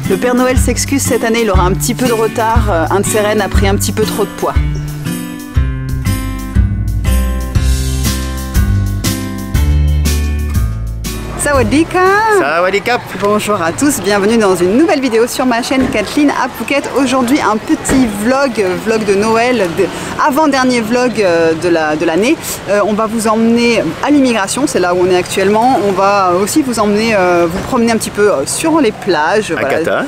Le Père Noël s'excuse cette année, il aura un petit peu de retard. Un de ses rennes a pris un petit peu trop de poids. Sawadika. Sawadika. Bonjour à tous, bienvenue dans une nouvelle vidéo sur ma chaîne Kathleen à Phuket. Aujourd'hui un petit vlog de Noël, avant-dernier vlog de l'année. On va vous emmener à l'immigration, c'est là où on est actuellement. On va aussi vous emmener, vous promener un petit peu sur les plages.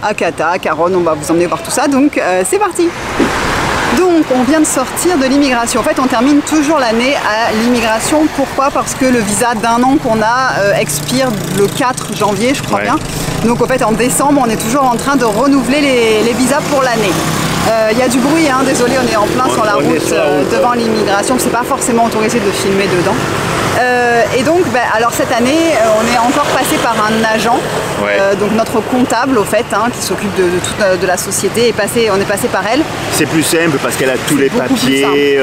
À Kata, à Karon, on va vous emmener voir tout ça, donc c'est parti. Donc on vient de sortir de l'immigration. En fait on termine toujours l'année à l'immigration. Pourquoi? Parce que le visa d'un an qu'on a expire le 4 janvier je crois bien. Donc en fait en décembre on est toujours en train de renouveler les visas pour l'année. Il y a du bruit, hein, désolé, on est en plein sur la route devant l'immigration. C'est pas forcément autorisé de filmer dedans. Et donc, alors cette année, on est encore passé par un agent, donc notre comptable au fait, hein, qui s'occupe de toute de la société, on est passé par elle. C'est plus simple parce qu'elle a tous les papiers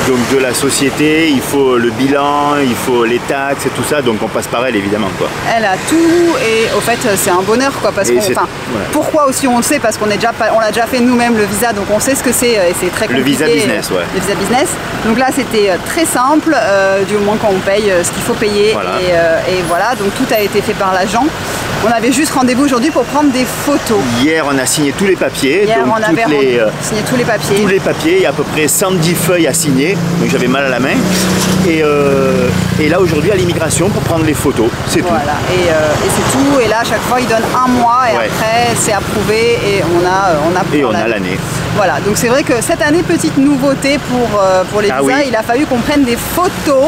donc de la société, il faut le bilan, il faut les taxes et tout ça, donc on passe par elle évidemment, quoi. Elle a tout et au fait c'est un bonheur, quoi, parce qu'on, pourquoi aussi on le sait, parce qu'on l'a déjà fait nous-mêmes le visa, donc on sait ce que c'est et c'est très compliqué. Le visa business, Le visa business. Donc là c'était très simple, du moment qu'on paye ce qu'il faut payer, et voilà, donc tout a été fait par l'agent. On avait juste rendez-vous aujourd'hui pour prendre des photos. Hier on a signé tous les papiers. Hier donc on avait signé tous les papiers. Tous les papiers, il y a à peu près 110 feuilles à signer, donc j'avais mal à la main. Et là aujourd'hui à l'immigration pour prendre les photos, c'est tout. Voilà, et c'est tout, et là à chaque fois il donne un mois et après c'est approuvé et on a l'année. Voilà, donc c'est vrai que cette année, petite nouveauté pour les visas, il a fallu qu'on prenne des photos.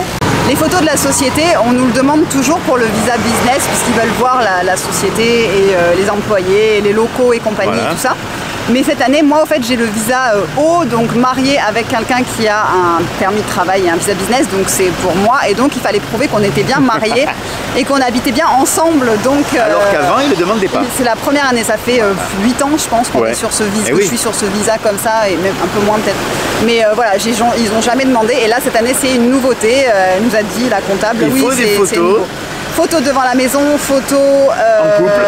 Les photos de la société, on nous le demande toujours pour le visa business, puisqu'ils veulent voir la société et les employés, les locaux et compagnie et tout ça. Mais cette année, moi, au fait, j'ai le visa O, donc marié avec quelqu'un qui a un permis de travail et un visa business, donc c'est pour moi. Et donc, il fallait prouver qu'on était bien mariés et qu'on habitait bien ensemble. Donc, alors qu'avant, ils ne le demandaient pas. C'est la première année, ça fait 8 ans, je pense, qu'on est sur ce visa, que je suis sur ce visa comme ça, et même un peu moins peut-être. Mais voilà, ils n'ont jamais demandé. Et là, cette année, c'est une nouveauté. Elle nous a dit, la comptable, il faut des photos. Photos devant la maison, photos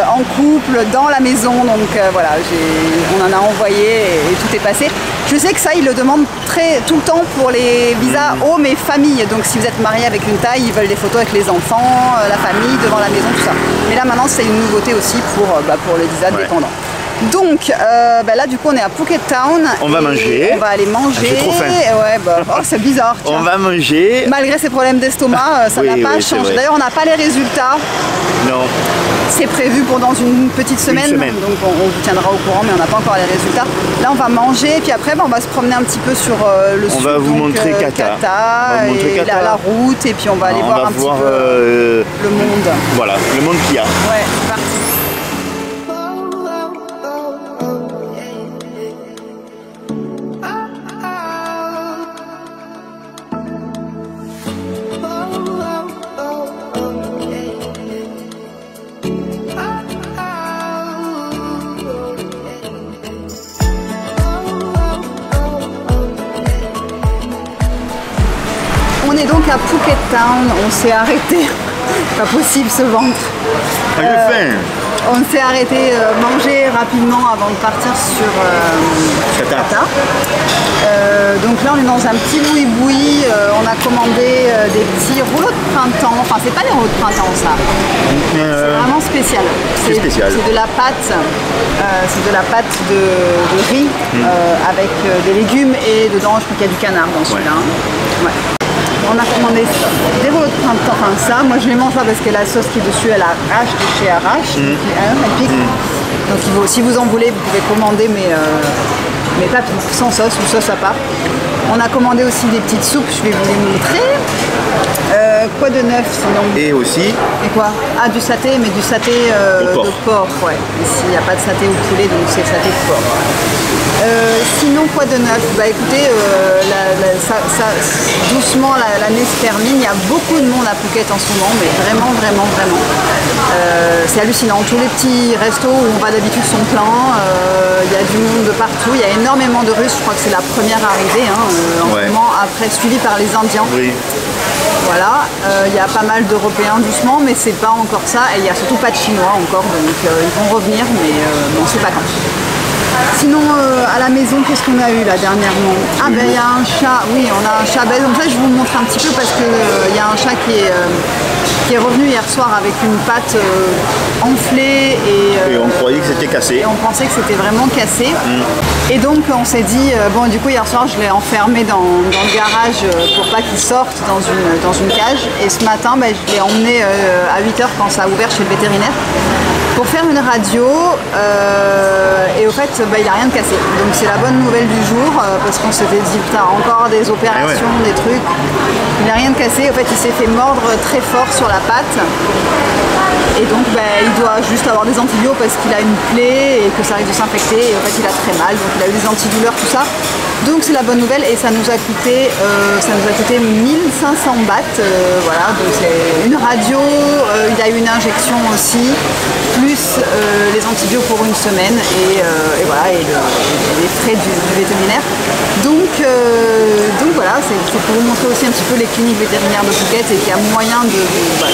en couple, dans la maison, donc voilà, on en a envoyé et tout est passé. Je sais que ça, ils le demandent tout le temps pour les visas hommes et famille, donc si vous êtes marié avec une taille, ils veulent des photos avec les enfants, la famille, devant la maison, tout ça. Mais là maintenant, c'est une nouveauté aussi pour les visas dépendants. Donc là du coup on est à Phuket Town. On va manger. On va aller manger. J'ai trop faim. Oh c'est bizarre. Tiens. On va manger. Malgré ses problèmes d'estomac, ça n'a pas changé. D'ailleurs on n'a pas les résultats. Non. C'est prévu pour dans une petite semaine. Donc on vous tiendra au courant, mais on n'a pas encore les résultats. Là on va manger, puis après on va se promener un petit peu sur le sud. On va vous montrer Kata. La route, et puis on va aller voir un petit peu le monde. Voilà, le monde qu'il y a. Ouais, c'est parti. On est donc à Phuket Town, on s'est arrêté, pas possible ce ventre. On s'est arrêté manger rapidement avant de partir sur Kata. Donc là on est dans un petit boui-boui, on a commandé des petits rouleaux de printemps, enfin c'est pas des rouleaux de printemps ça, c'est vraiment spécial. C'est de la pâte, de riz avec des légumes et dedans je crois qu'il y a du canard dans celui-là. On a commandé des rouleaux de printemps, enfin ça, moi je les mange pas parce que la sauce qui est dessus elle arrache de chez Arrache, elle pique. Donc si vous en voulez vous pouvez commander mais pas sans sauce ou sauce à part. On a commandé aussi des petites soupes, je vais vous les montrer. Quoi de neuf sinon? Et aussi et quoi? Ah du saté, mais du saté de porc, Ici il n'y a pas de saté au poulet, donc c'est saté de porc. Sinon quoi de neuf? Bah écoutez, doucement l'année se termine, il y a beaucoup de monde à Phuket en ce moment, mais vraiment. C'est hallucinant, tous les petits restos où on va d'habitude sont pleins, il y a du monde de partout, il y a énormément de Russes, je crois que c'est la première arrivée en ce moment, après suivi par les Indiens. Oui. Voilà, il y a pas mal d'Européens doucement, mais c'est pas encore ça. Et il n'y a surtout pas de Chinois encore, donc ils vont revenir, mais on ne sait pas quand. Sinon, à la maison, qu'est-ce qu'on a eu là dernièrement? Ah ben il y a un chat, oui, on a un chat. Ben, donc ça, je vous le montre un petit peu parce que il y a un chat qui est revenu hier soir avec une patte enflée et on croyait que c'était cassé. Et on pensait que c'était vraiment cassé. Et donc on s'est dit, bon du coup hier soir je l'ai enfermé dans le garage pour pas qu'il sorte dans une cage. Et ce matin, ben, je l'ai emmené à 8 h quand ça a ouvert chez le vétérinaire pour faire une radio et au fait bah, il n'y a rien de cassé. Donc c'est la bonne nouvelle du jour parce qu'on s'était dit putain encore des opérations, des trucs. Il n'y a rien de cassé, en fait il s'est fait mordre très fort sur la patte et donc bah, il doit juste avoir des antibiotiques parce qu'il a une plaie et que ça risque de s'infecter et en fait il a très mal, donc il a eu des antidouleurs, tout ça. Donc c'est la bonne nouvelle et ça nous a coûté 1500 bahts, voilà, donc c'est une radio, il a eu une injection aussi, plus les antibiotiques pour une semaine et voilà, et les frais du vétérinaire. Donc voilà, c'est pour vous montrer aussi un petit peu les cliniques vétérinaires de Phuket et qu'il y a moyen de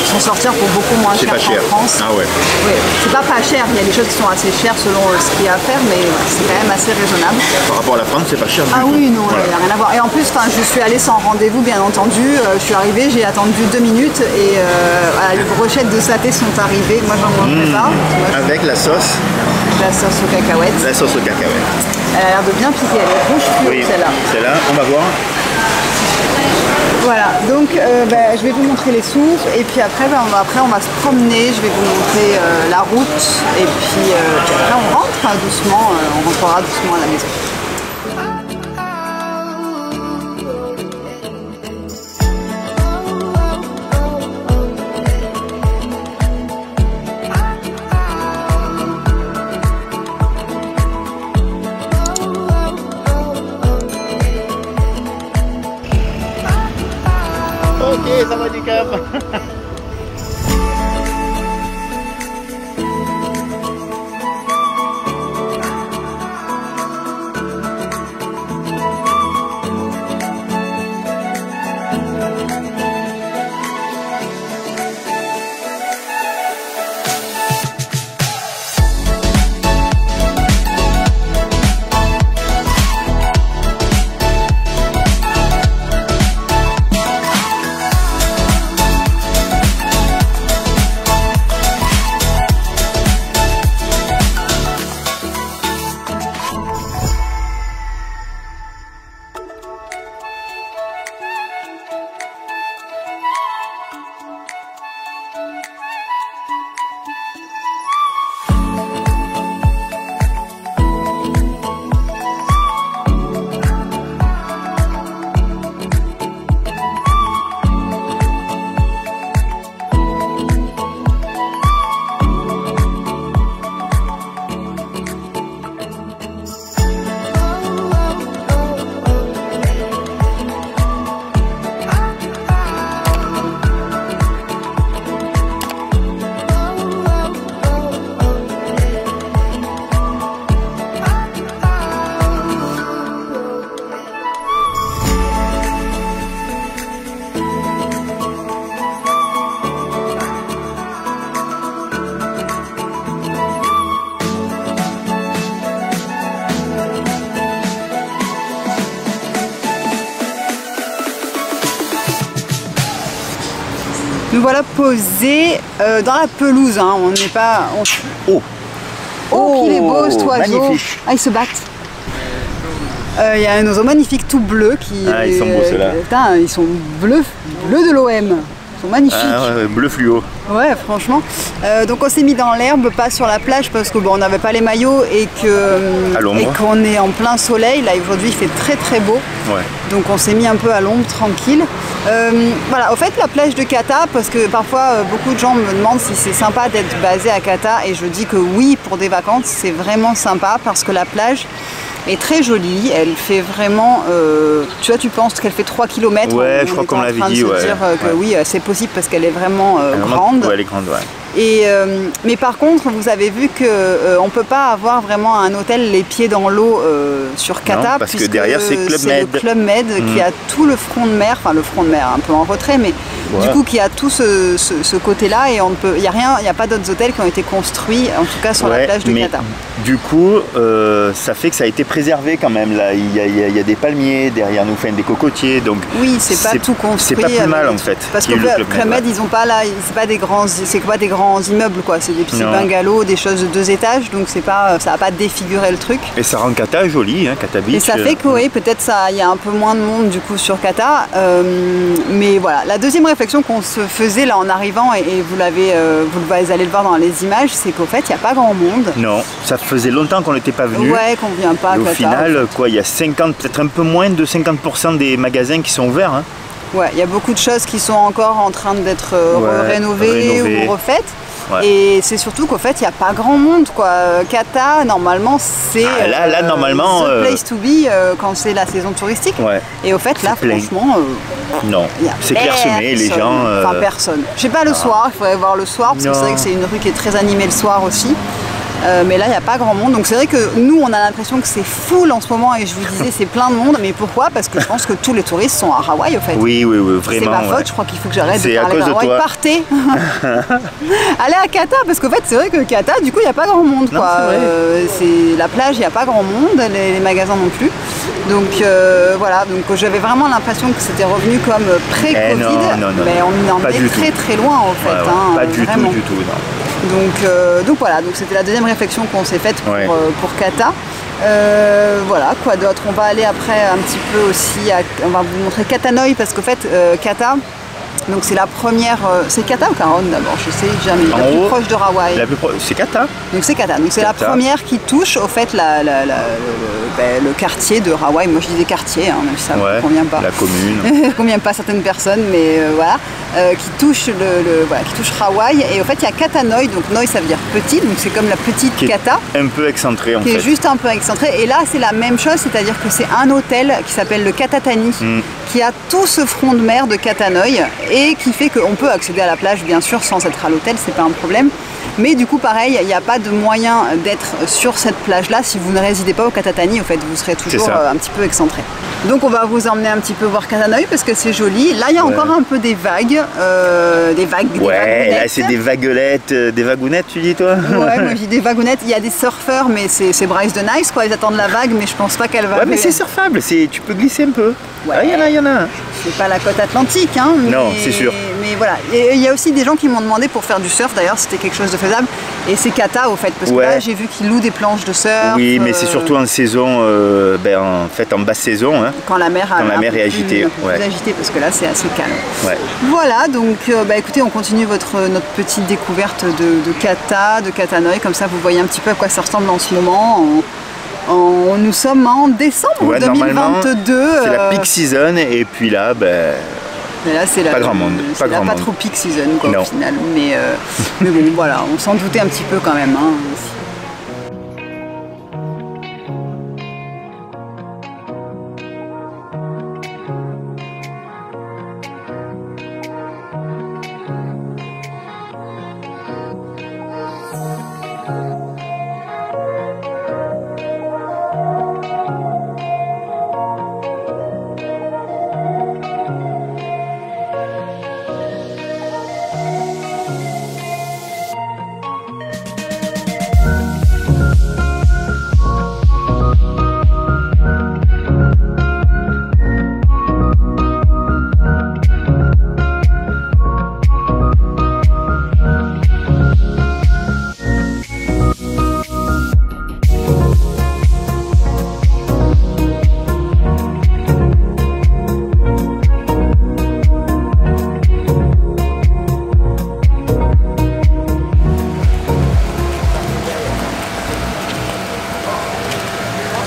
s'en sortir pour beaucoup moins cher qu'en France. Ah ouais. Oui, c'est pas cher, il y a des choses qui sont assez chères selon ce qu'il y a à faire, mais c'est quand même assez raisonnable. Par rapport à la France, c'est pas cher du tout. Ah oui, non, il n'y a rien à voir. Et en plus, je suis allée sans rendez-vous, bien entendu. Je suis arrivée, j'ai attendu 2 minutes et voilà, les brochettes de saté sont arrivées. Moi, j'en mangerai pas. Avec la sauce. La sauce aux cacahuètes. La sauce aux cacahuètes. Elle a l'air de bien piquer, elle est rouge fluo, oui, celle-là. Celle-là, on va voir. Voilà, donc je vais vous montrer les sources et puis après, on va se promener, je vais vous montrer la route et puis après on rentre doucement, on rentrera doucement à la maison. Ok, ça va du cap. Nous voilà posés dans la pelouse, hein. On n'est pas... Oh, qu'il est beau cet oiseau. Magnifique. Ah, ils se battent. Il y a un oiseau magnifique tout bleu qui... Ah, ils sont beaux ceux-là. Putain, ils sont bleus de l'OM. Ils sont magnifiques. Ah, ouais, bleu fluo. Ouais, franchement. Donc on s'est mis dans l'herbe, pas sur la plage parce que bon, on n'avait pas les maillots et qu'on est en plein soleil. Là aujourd'hui il fait très très beau. Ouais. Donc on s'est mis un peu à l'ombre, tranquille. Voilà, au fait la plage de Kata, parce que parfois beaucoup de gens me demandent si c'est sympa d'être basé à Kata et je dis que oui, pour des vacances c'est vraiment sympa parce que la plage est très jolie, elle fait vraiment, tu vois, tu penses qu'elle fait 3 km. Ouais, je crois qu'on l'avait dit, ouais. Dire que oui, c'est possible parce qu'elle est vraiment grande. Ouais, elle est grande, ouais. Et, mais par contre, vous avez vu qu'on ne peut pas avoir vraiment un hôtel les pieds dans l'eau sur Kata, non, parce que derrière c'est Club Med. Le Club Med qui a tout le front de mer, enfin le front de mer un peu en retrait, mais Du coup, qui a tout ce côté-là et il n'y a pas d'autres hôtels qui ont été construits, en tout cas sur la plage de Kata. Du coup, ça fait que ça a été préservé quand même. Là, il y a des palmiers derrière nous, des cocotiers, donc oui, c'est pas tout construit. C'est pas plus mal en fait. Parce que Club Med, ils ont pas là, c'est pas des grands immeubles quoi, c'est des petits bungalows, des choses de 2 étages, donc c'est pas, ça va pas défigurer le truc. Et ça rend Kata joli, hein, Kata Beach. Et ça fait que oui, peut-être il y a un peu moins de monde du coup sur Kata, mais voilà. La deuxième réflexion qu'on se faisait là en arrivant, et vous allez le voir dans les images, c'est qu'au fait il n'y a pas grand monde. Non, ça faisait longtemps qu'on n'était pas venu. Ouais, qu'on vient pas. Et au final, quoi, il y a 50, peut-être un peu moins de 50% des magasins qui sont ouverts. Hein. Ouais, il y a beaucoup de choses qui sont encore en train d'être rénovées ou refaites. Ouais. Et c'est surtout qu'au fait, il n'y a pas grand monde, quoi. Kata, normalement, c'est normalement, the place to be quand c'est la saison touristique. Ouais. Et au fait, là, franchement, non, c'est clairsemé, les gens. Enfin, personne. Je sais pas le soir, il faudrait voir le soir, parce que c'est vrai que c'est une rue qui est très animée le soir aussi. Mais là, il n'y a pas grand monde. Donc c'est vrai que nous, on a l'impression que c'est full en ce moment. Et je vous disais, c'est plein de monde. Mais pourquoi? Parce que je pense que tous les touristes sont à Hawaï, au fait. Oui, vraiment. C'est ma faute. Je crois qu'il faut que j'arrête de parler d'Hawaï. Partez allez à Kata, parce qu'en fait, c'est vrai que Kata, du coup, il n'y a pas grand monde, quoi. C'est la plage, il n'y a pas grand monde. Les magasins non plus. Donc voilà. Donc j'avais vraiment l'impression que c'était revenu comme pré-Covid. Non. Mais on en est très loin, en fait. Hein, pas du tout, non. Donc voilà, donc c'était la deuxième réflexion qu'on s'est faite pour Kata. Voilà, quoi d'autre? On va aller après un petit peu aussi, on va vous montrer Katanoi, parce qu'en fait, Kata, donc c'est la première, c'est Kata ou Caron d'abord? Je sais jamais, la plus proche de Hawaï. C'est Kata. Donc c'est Kata, donc c'est la première qui touche au fait le quartier de Hawaï. Moi je disais quartier, hein, même si ça ne convient pas. La commune. Convient pas à certaines personnes, mais voilà. Qui touche qui touche Hawaï, et en fait il y a Katanoi, donc Noi ça veut dire petit, donc c'est comme la petite Kata, un peu excentré en fait, qui est juste un peu excentré, et là c'est la même chose, c'est-à-dire que c'est un hôtel qui s'appelle le Katatani, qui a tout ce front de mer de Katanoi, et qui fait qu'on peut accéder à la plage bien sûr sans être à l'hôtel, c'est pas un problème. Mais du coup, pareil, il n'y a pas de moyen d'être sur cette plage-là si vous ne résidez pas au Katatani. En fait, vous serez toujours un petit peu excentré. Donc, on va vous emmener un petit peu voir Katanoi parce que c'est joli. Là, il y a encore un peu des vagues. Là, c'est des vaguelettes, des vagounettes, tu dis, toi? Ouais, moi, je dis des vagounettes. Il y a des surfeurs, mais c'est Bryce de Nice, quoi. Ils attendent la vague, mais je pense pas qu'elle va. Ouais, mais c'est surfable. Tu peux glisser un peu. Ouais. Il y en a. C'est pas la côte atlantique, hein. Non, c'est sûr. Mais voilà. Et il y a aussi des gens qui m'ont demandé pour faire du surf, d'ailleurs, c'était quelque chose de faisable. Et c'est Kata, au fait, parce que là, j'ai vu qu'ils louent des planches de surf. Oui, mais c'est surtout en saison, en fait, en basse saison. Hein, quand la mer est agitée. Plus agitée, parce que là, c'est assez calme. Ouais. Voilà, donc, écoutez, on continue notre petite découverte de Kata, de Katanoi. Comme ça, vous voyez un petit peu à quoi ça ressemble en ce moment. Nous sommes en décembre 2022. C'est la peak season, et puis là, mais là, c'est pas grand monde. Pas trop peak season, quoi, au final. Mais bon, voilà, on s'en doutait un petit peu quand même. Hein,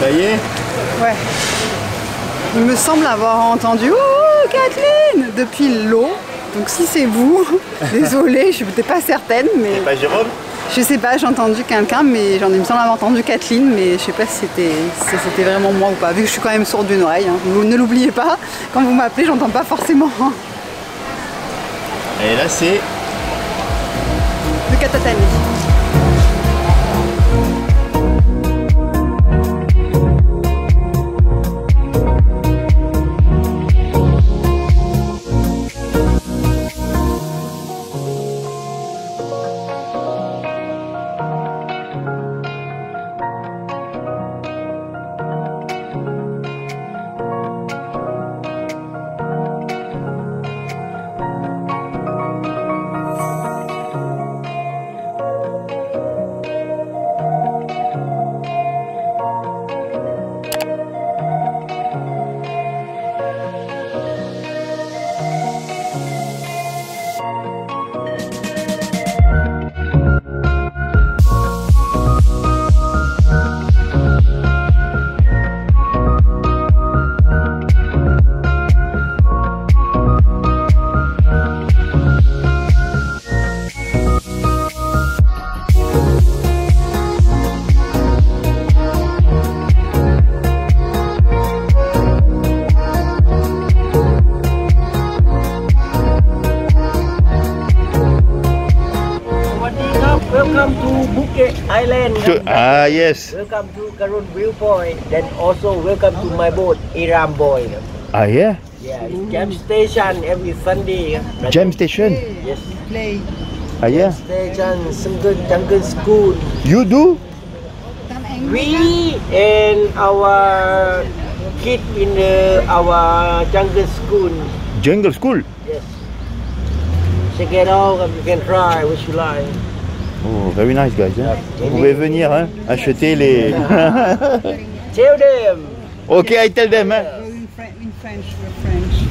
Ça y est? Ouais. Il me semble avoir entendu « Oh, Kathleen !» depuis l'eau. Donc si c'est vous, désolée, je n'étais pas certaine. Mais... C'est pas Jérôme? Je sais pas, j'ai entendu quelqu'un, mais il me semble avoir entendu Kathleen, mais je sais pas si c'était vraiment moi ou pas, vu que je suis quand même sourde d'une oreille. Hein. Vous ne l'oubliez pas, quand vous m'appelez, j'entends pas forcément. Et là c'est... le Katatani. again. Ah, yes. Welcome to Karun Viewpoint. Then also welcome to my boat, Iram Boy. Ah, yeah? Yeah, it's jam station every Sunday. Jam station? Yes. Play. Ah, yeah? Station, some good jungle school. You do? We and our kid in our jungle school. Jungle school? Yes. Check it out, you can try what you like. Oh, very nice, guys. Hein? Vous pouvez venir hein, acheter les... Tell them. Ok, I tell them. Hein? In French, we're French.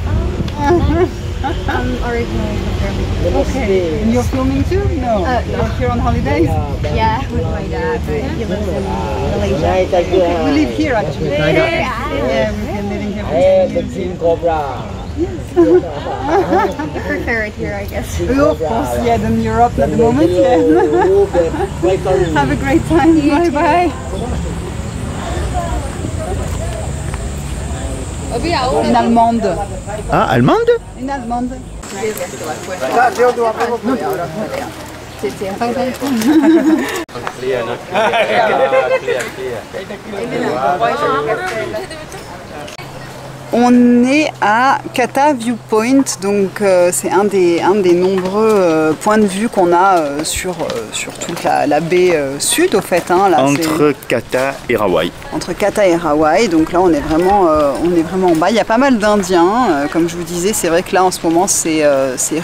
Originally from Germany. Okay. And you're filming too? No. No. You're here on holidays? Yeah, with my dad, but he lives in Malaysia. Nice idea. We live here actually. Yeah, we've been living here for 10 The years. King Cobra. I prefer it here, I guess. Of course, yeah, than Europe at the moment. Yeah. Have a great time. Bye bye. Une allemande. Ah, allemande? Une allemande. On est à Kata Viewpoint, donc c'est un des nombreux points de vue qu'on a sur toute la baie sud au fait. Hein, là, entre Kata et Rawai. Entre Kata et Rawai, donc là on est vraiment en bas. Il y a pas mal d'Indiens, comme je vous disais, c'est vrai que là en ce moment c'est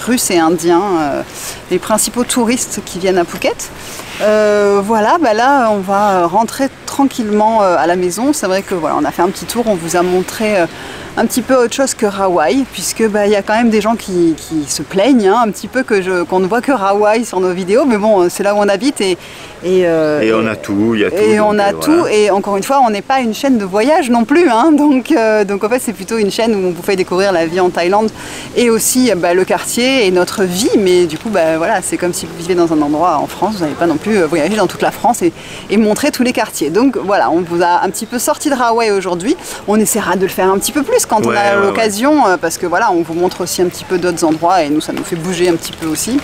Russes et Indiens, les principaux touristes qui viennent à Phuket. Voilà, bah là on va rentrer tranquillement à la maison. C'est vrai que voilà, on a fait un petit tour, on vous a montré un petit peu autre chose que Rawai, puisque bah, y a quand même des gens qui se plaignent hein, un petit peu qu'on ne voit que Rawai sur nos vidéos, mais bon c'est là où on habite et on a tout, il y a tout. Et on a tout, et encore une fois on n'est pas une chaîne de voyage non plus, hein, donc en fait c'est plutôt une chaîne où on vous fait découvrir la vie en Thaïlande et aussi bah, le quartier et notre vie, mais du coup bah, voilà, c'est comme si vous viviez dans un endroit en France, vous n'allez pas non plus voyager dans toute la France et montrer tous les quartiers. Donc voilà, on vous a un petit peu sorti de Rawai aujourd'hui, on essaiera de le faire un petit peu plus quand on a l'occasion, parce que voilà, on vous montre aussi un petit peu d'autres endroits et nous ça nous fait bouger un petit peu aussi.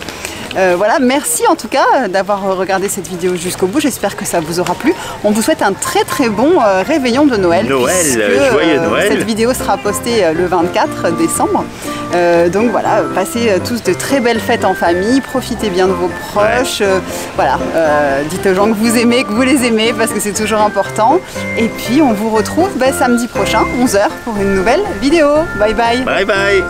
Voilà, merci en tout cas d'avoir regardé cette vidéo jusqu'au bout, j'espère que ça vous aura plu. On vous souhaite un très très bon réveillon de Noël. Joyeux Noël. Cette vidéo sera postée le 24 décembre. Donc voilà, passez tous de très belles fêtes en famille, profitez bien de vos proches, voilà, dites aux gens que vous aimez, que vous les aimez parce que c'est toujours important. Et puis on vous retrouve samedi prochain, 11 h pour une nouvelle vidéo. Bye bye. Bye bye.